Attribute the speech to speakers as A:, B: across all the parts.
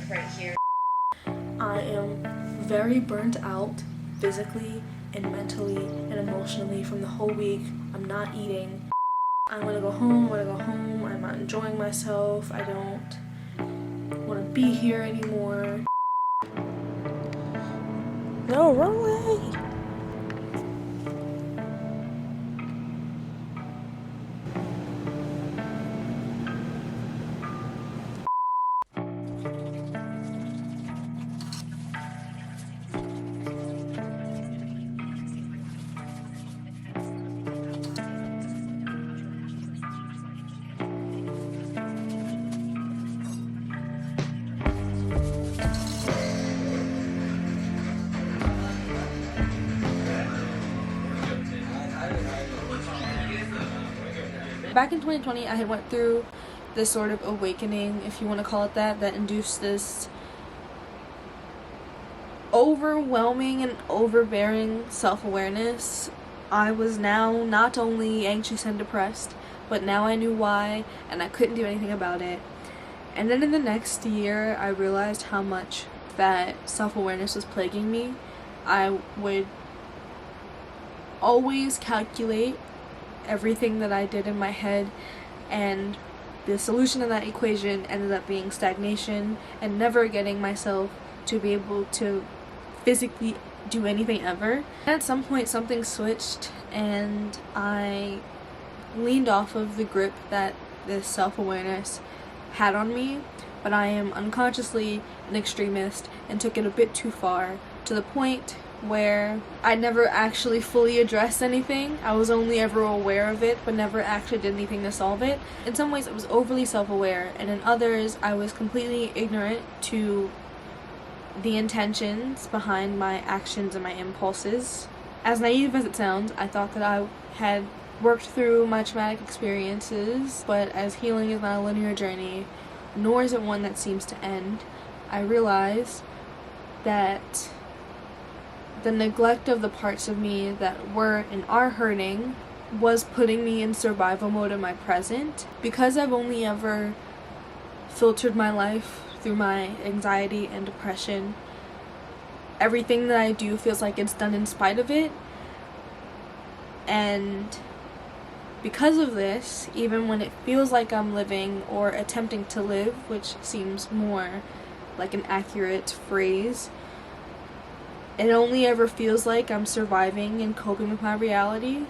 A: right here.
B: I am very burnt out physically and mentally and emotionally from the whole week. I'm not eating. I want to go home. I'm not enjoying myself. I don't want to be here anymore. No, wrong way. Back in 2020, I had went through this sort of awakening, if you want to call it that induced this overwhelming and overbearing self-awareness. I was now not only anxious and depressed, but now I knew why, and I couldn't do anything about it. And then in the next year, I realized how much that self-awareness was plaguing me. I would always calculate everything that I did in my head, and the solution to that equation ended up being stagnation and never getting myself to be able to physically do anything ever. And at some point something switched and I leaned off of the grip that this self-awareness had on me, but I am unconsciously an extremist and took it a bit too far, to the point where I never actually fully addressed anything. I was only ever aware of it, but never actually did anything to solve it. In some ways, I was overly self-aware, and in others, I was completely ignorant to the intentions behind my actions and my impulses. As naive as it sounds, I thought that I had worked through my traumatic experiences, but as healing is not a linear journey, nor is it one that seems to end, I realized that the neglect of the parts of me that were and are hurting was putting me in survival mode in my present. Because I've only ever filtered my life through my anxiety and depression, everything that I do feels like it's done in spite of it. And because of this, even when it feels like I'm living or attempting to live, which seems more like an accurate phrase, it only ever feels like I'm surviving and coping with my reality.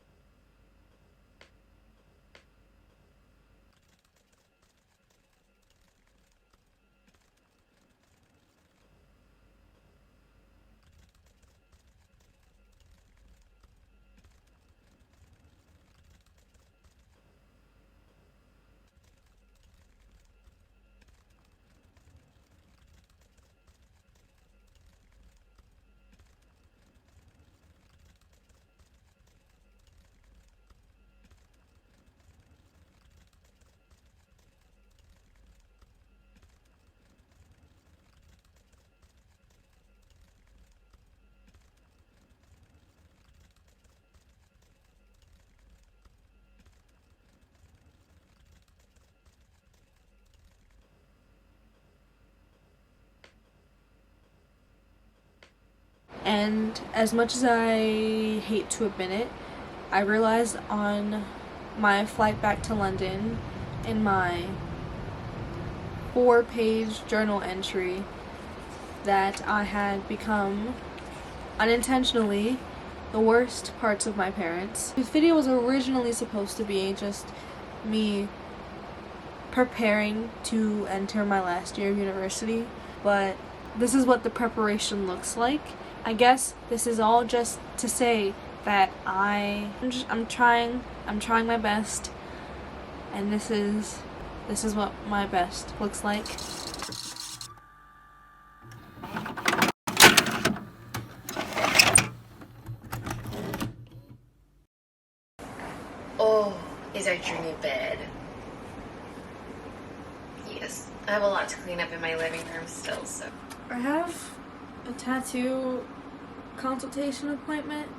B: And as much as I hate to admit it, I realized on my flight back to London, in my 4-page journal entry, that I had become, unintentionally, the worst parts of my parents. This video was originally supposed to be just me preparing to enter my last year of university, but this is what the preparation looks like. I guess this is all just to say that I'm trying my best, and this is what my best looks like.
A: Oh, is that your new bed? Yes, I have a lot to clean up in my living room still, so.
B: I have a tattoo consultation appointment,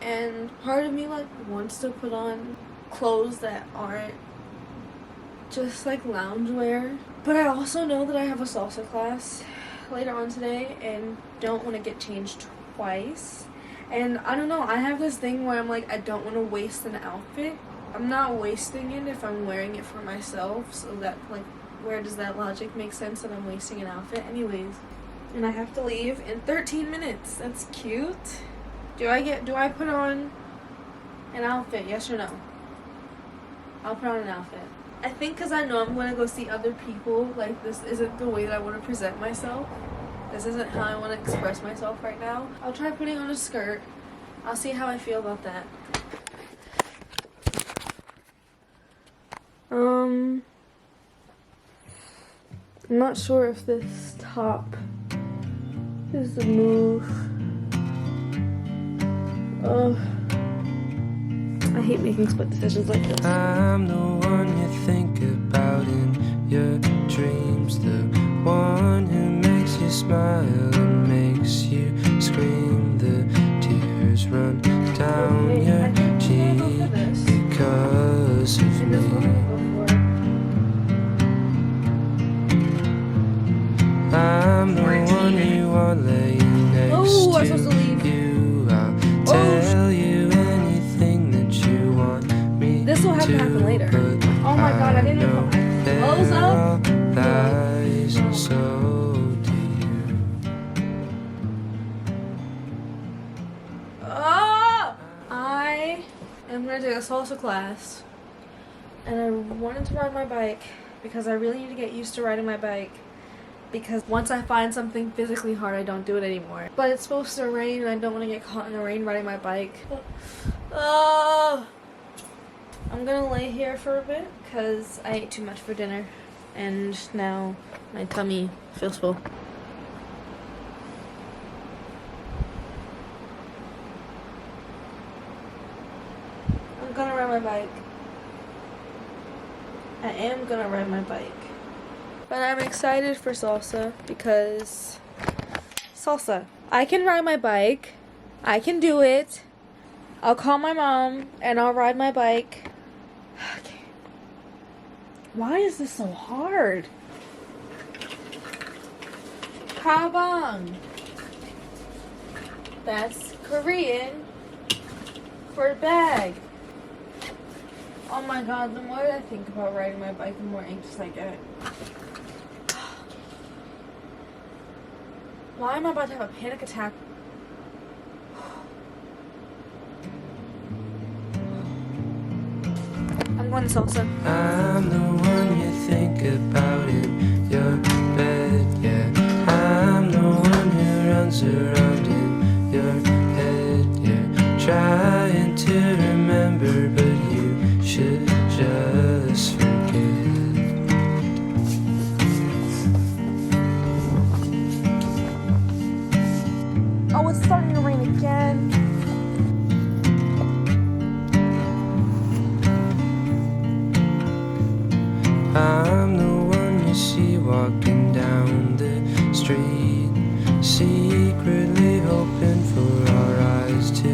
B: and part of me wants to put on clothes that aren't just like loungewear. But I also know that I have a salsa class later on today and don't want to get changed twice. And I don't know, I have this thing where I'm like, I don't want to waste an outfit. I'm not wasting it if I'm wearing it for myself, so that, like, where does that logic make sense that I'm wasting an outfit? Anyways, and I have to leave in 13 minutes. That's cute. Do I put on an outfit, yes or no? I'll put on an outfit. I think because I know I'm going to go see other people, like, this isn't the way that I want to present myself. This isn't how I want to express myself right now. I'll try putting on a skirt. I'll see how I feel about that. I'm not sure if this top is the move. I hate making split decisions like this.
C: I'm the one you think about in your dreams, the one who makes you smile and makes you scream. The tears run down your cheek because of me. I'm the one you want laying next to you. I'll tell you anything that you want me
B: This will have to happen later. Oh my god, I didn't even put my clothes up.
C: Lies, so do you.
B: Oh! I am gonna take a salsa class, and I wanted to ride my bike because I really need to get used to riding my bike. Because once I find something physically hard, I don't do it anymore. But it's supposed to rain, and I don't want to get caught in the rain riding my bike. Oh! I'm gonna lay here for a bit because I ate too much for dinner, and now my tummy feels full. I'm gonna ride my bike. I am gonna ride my bike. But I'm excited for salsa because salsa. I can ride my bike. I can do it. I'll call my mom and I'll ride my bike. Okay. Why is this so hard? Kabang. That's Korean for bag. Oh my god, the more I think about riding my bike, the more anxious I get. Why am I about to have a panic attack? I'm going to salsa.
C: I'm the one you think about in your bed, yeah. I'm the one who runs around in your head, yeah. Trying to remember, but you should just forget.
B: Oh, it's starting to rain again.
C: I'm the one you see walking down the street, secretly hoping for our eyes to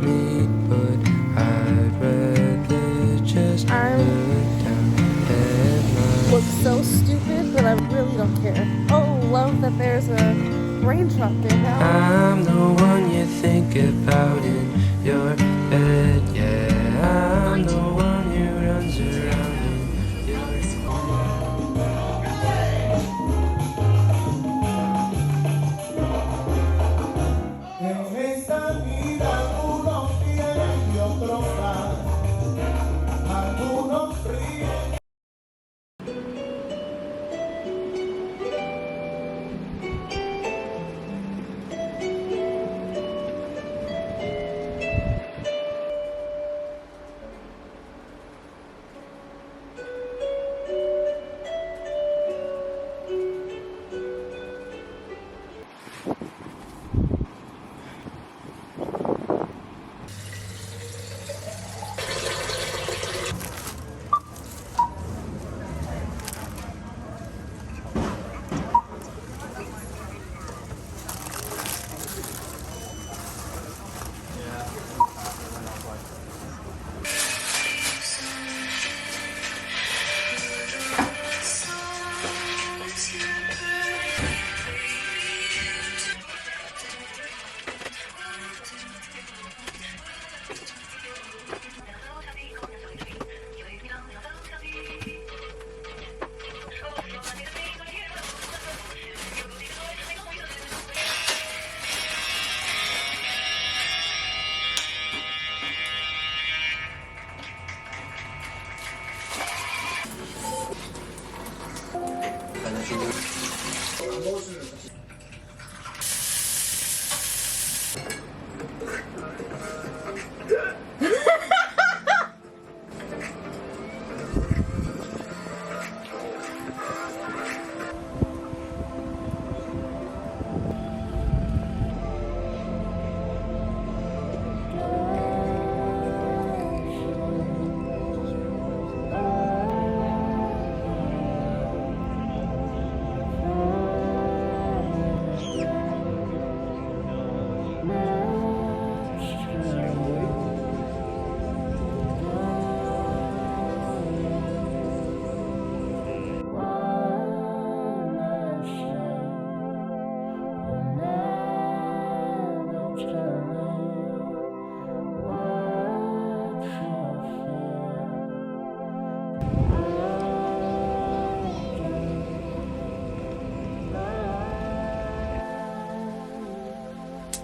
C: meet, but I'd rather just look down at my
B: Looks so stupid, but I really don't care. Oh, love that there's a raindrop there now.
C: I'm the one you think about in your bed, yeah. I'm the one who runs around in your
D: En esta vida algunos tienen y otros dan, algunos ríen.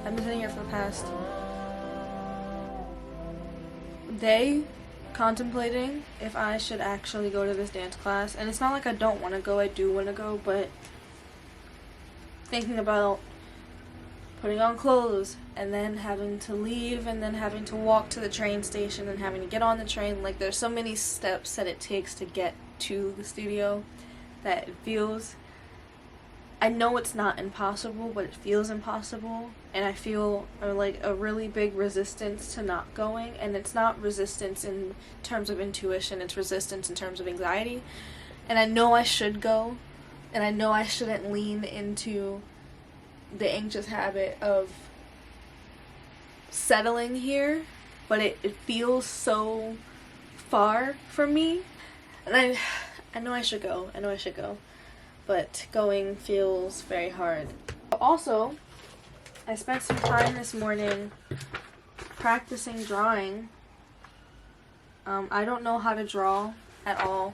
B: I've been sitting here for the past day contemplating if I should actually go to this dance class. And it's not like I don't want to go, I do want to go, but thinking about putting on clothes and then having to leave and then having to walk to the train station and having to get on the train, like there's so many steps that it takes to get to the studio that it feels, I know it's not impossible, but it feels impossible, and I feel like a really big resistance to not going. And it's not resistance in terms of intuition, it's resistance in terms of anxiety. And I know I should go, and I know I shouldn't lean into the anxious habit of settling here, but it feels so far from me, and I know I should go, but going feels very hard. Also, I spent some time this morning practicing drawing. I don't know how to draw at all,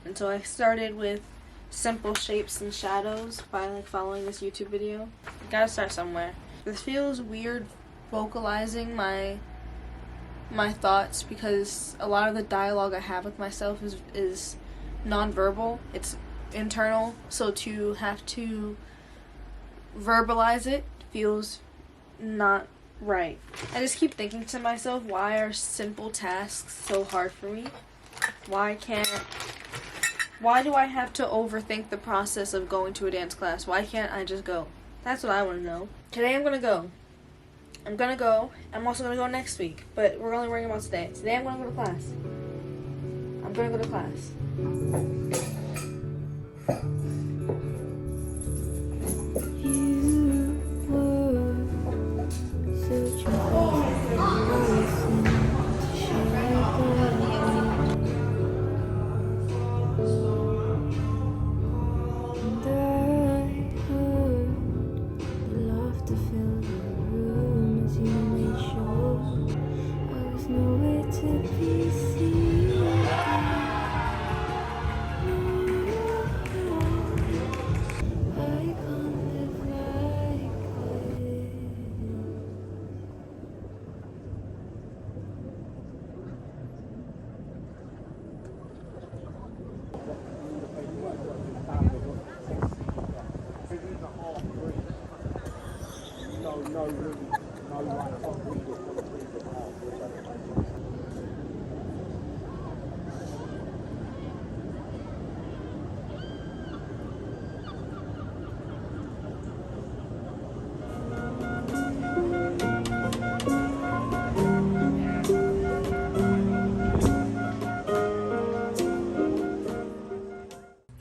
B: and so I started with simple shapes and shadows by like following this YouTube video. Gotta start somewhere. This feels weird vocalizing my thoughts because a lot of the dialogue I have with myself is nonverbal. It's internal, so to have to verbalize it feels not right. I just keep thinking to myself, why are simple tasks so hard for me? Why do I have to overthink the process of going to a dance class? Why can't I just go? That's what I want to know. Today I'm gonna go. I'm also gonna go next week, but we're only worrying about today. Today I'm gonna go to class. I'm gonna go to class.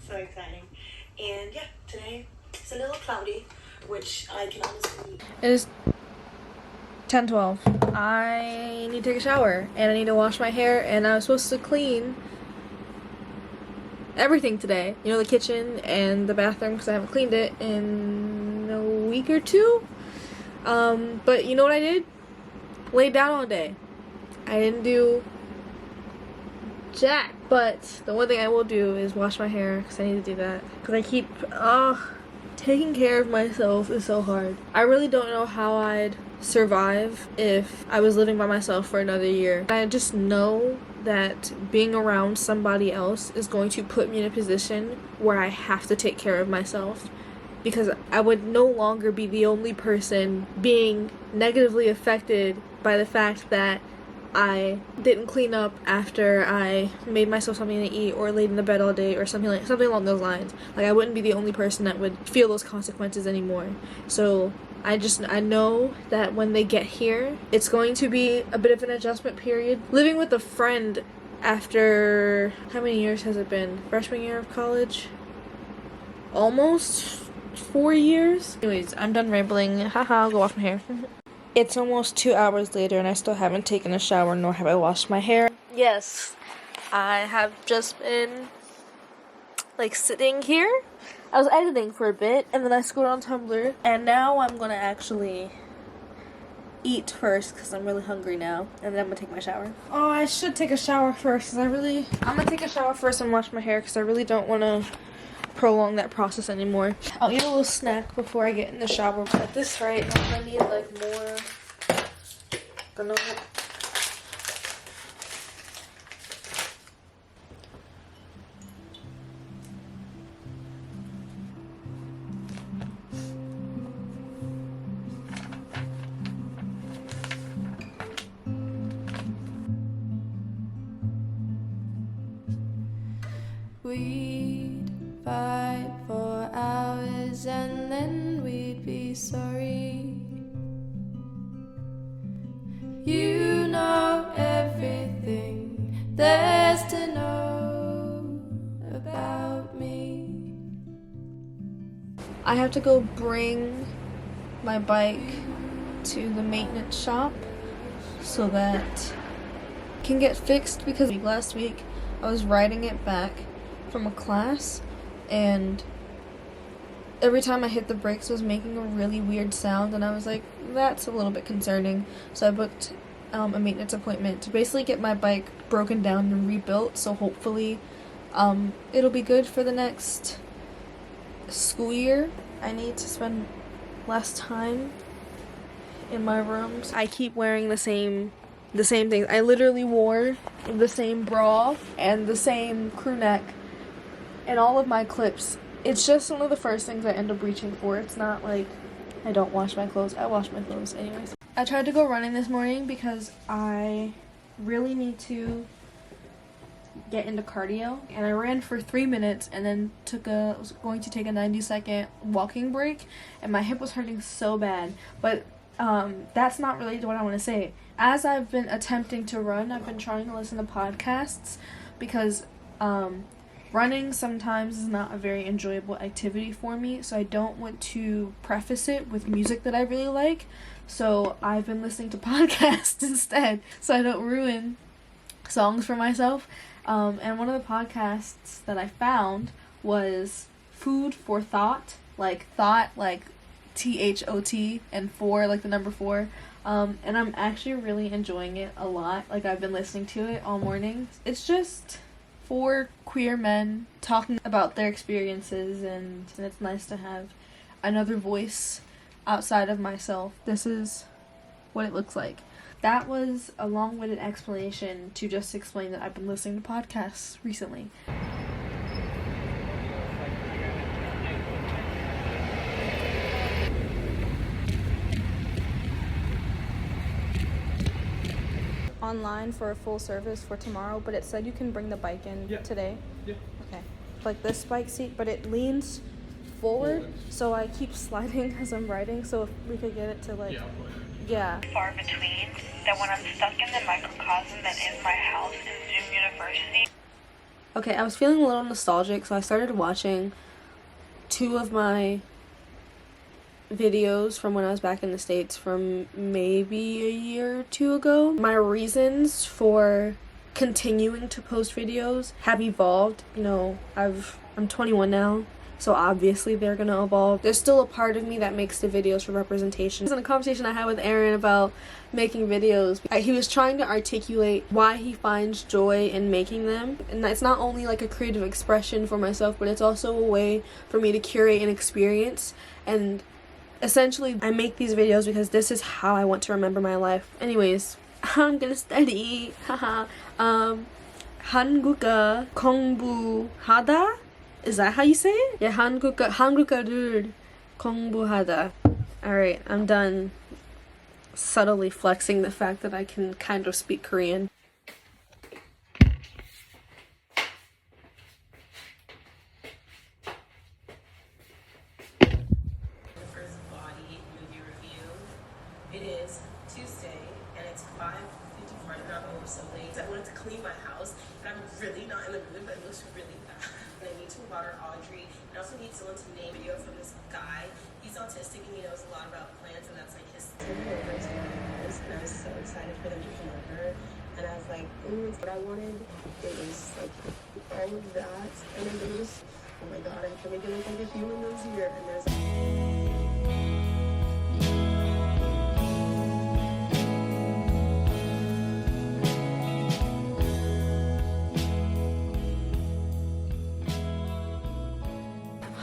E: So exciting. And yeah, today it's a little cloudy, which I can honestly...
B: It is 10:12. I need to take a shower and I need to wash my hair, and I was supposed to clean everything today. You know, the kitchen and the bathroom, because I haven't cleaned it in a week or two. But you know what I did? Laid down all day. I didn't do jack. But the one thing I will do is wash my hair, because I need to do that. Because I keep, taking care of myself is so hard. I really don't know how I'd survive if I was living by myself for another year. I just know that being around somebody else is going to put me in a position where I have to take care of myself, because I would no longer be the only person being negatively affected by the fact that I didn't clean up after I made myself something to eat or laid in the bed all day or something along those lines. Like, I wouldn't be the only person that would feel those consequences anymore. So I know that when they get here, it's going to be a bit of an adjustment period. Living with a friend after, how many years has it been? Freshman year of college? Almost 4 years? Anyways, I'm done rambling. Haha, I'll go wash my hair. It's almost 2 hours later and I still haven't taken a shower, nor have I washed my hair. Yes, I have just been, like, sitting here. I was editing for a bit, and then I scrolled on Tumblr, and now I'm gonna actually eat first, because I'm really hungry now, and then I'm gonna take my shower. Oh, I should take a shower first, because I'm gonna take a shower first and wash my hair, because I really don't want to prolong that process anymore. I'll eat a little snack before I get in the shower, but at this rate, I'm gonna need, like, more granola.
C: We'd fight for hours and then we'd be sorry. You know everything there's to know about me.
B: I have to go bring my bike to the maintenance shop so that it can get fixed, because last week I was riding it back from a class and every time I hit the brakes it was making a really weird sound, and I was like, that's a little bit concerning. So I booked a maintenance appointment to basically get my bike broken down and rebuilt, so hopefully it'll be good for the next school year. I need to spend less time in my rooms. I keep wearing the same things. I literally wore the same bra and the same crew neck and all of my clips. It's just one of the first things I end up reaching for. It's not like I don't wash my clothes. I wash my clothes anyways. I tried to go running this morning because I really need to get into cardio, and I ran for 3 minutes and then was going to take a 90-second walking break, and my hip was hurting so bad. But that's not really what I want to say. As I've been attempting to run, I've been trying to listen to podcasts, because running sometimes is not a very enjoyable activity for me, so I don't want to preface it with music that I really like. So I've been listening to podcasts instead, so I don't ruin songs for myself. And one of the podcasts that I found was Food for Thought, like thought, like THOT, and 4, like the number 4. And I'm actually really enjoying it a lot. Like, I've been listening to it all morning. It's just 4 queer men talking about their experiences, and it's nice to have another voice outside of myself. This is what it looks like. That was a long-winded explanation to just explain that I've been listening to podcasts recently.
F: Online for a full service for tomorrow, but it said you can bring the bike in today.
G: Yeah.
F: Okay. Like this bike seat, but it leans forward, so I keep sliding as I'm riding. So if we could get it to like, yeah.
E: Far between that when I'm stuck in the microcosm that is my house in Zoom University.
B: Okay, I was feeling a little nostalgic, so I started watching 2 of my videos from when I was back in the States from maybe a year or 2 ago. My reasons for continuing to post videos have evolved. You know, I'm 21 now, so obviously they're gonna evolve. There's still a part of me that makes the videos for representation. In a conversation I had with Aaron about making videos, he was trying to articulate why he finds joy in making them, and it's not only like a creative expression for myself, but it's also a way for me to curate an experience. And essentially, I make these videos because this is how I want to remember my life. Anyways, I'm gonna study. Haha. 한국어 공부하다? Is that how you say it? Yeah, 한국어를 공부하다. Alright, I'm done subtly flexing the fact that I can kind of speak Korean.
G: First body movie review. It is Tuesday and it's 5:54. I got home so late. I wanted to clean my house, but I'm really not in the mood. But it looks really bad. And I need to water Audrey. And I also need someone to name a video from this guy. He's autistic and he knows a lot about plants, and that's like his. And I was so excited for them to come over. And I was like, it's what I wanted. It was like all of that, and then there was, oh my god, I have to make it look like a human lives here. And there's.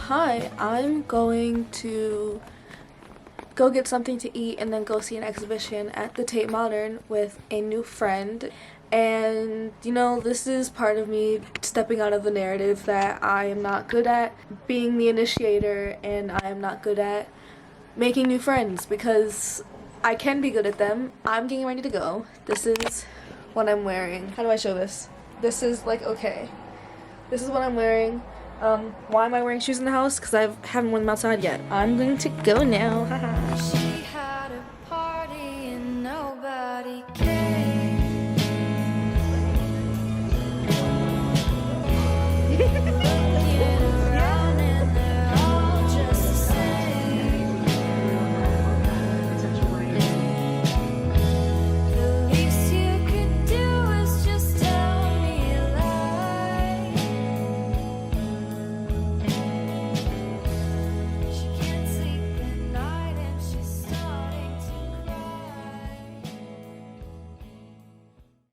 B: Hi, I'm going to go get something to eat and then go see an exhibition at the Tate Modern with a new friend. And, you know, this is part of me stepping out of the narrative that I am not good at being the initiator and I am not good at making new friends, because I can be good at them. I'm getting ready to go. This is what I'm wearing. How do I show this? This is like, okay. This is what I'm wearing. Why am I wearing shoes in the house? Because I haven't worn them outside yet. I'm going to go now. Haha.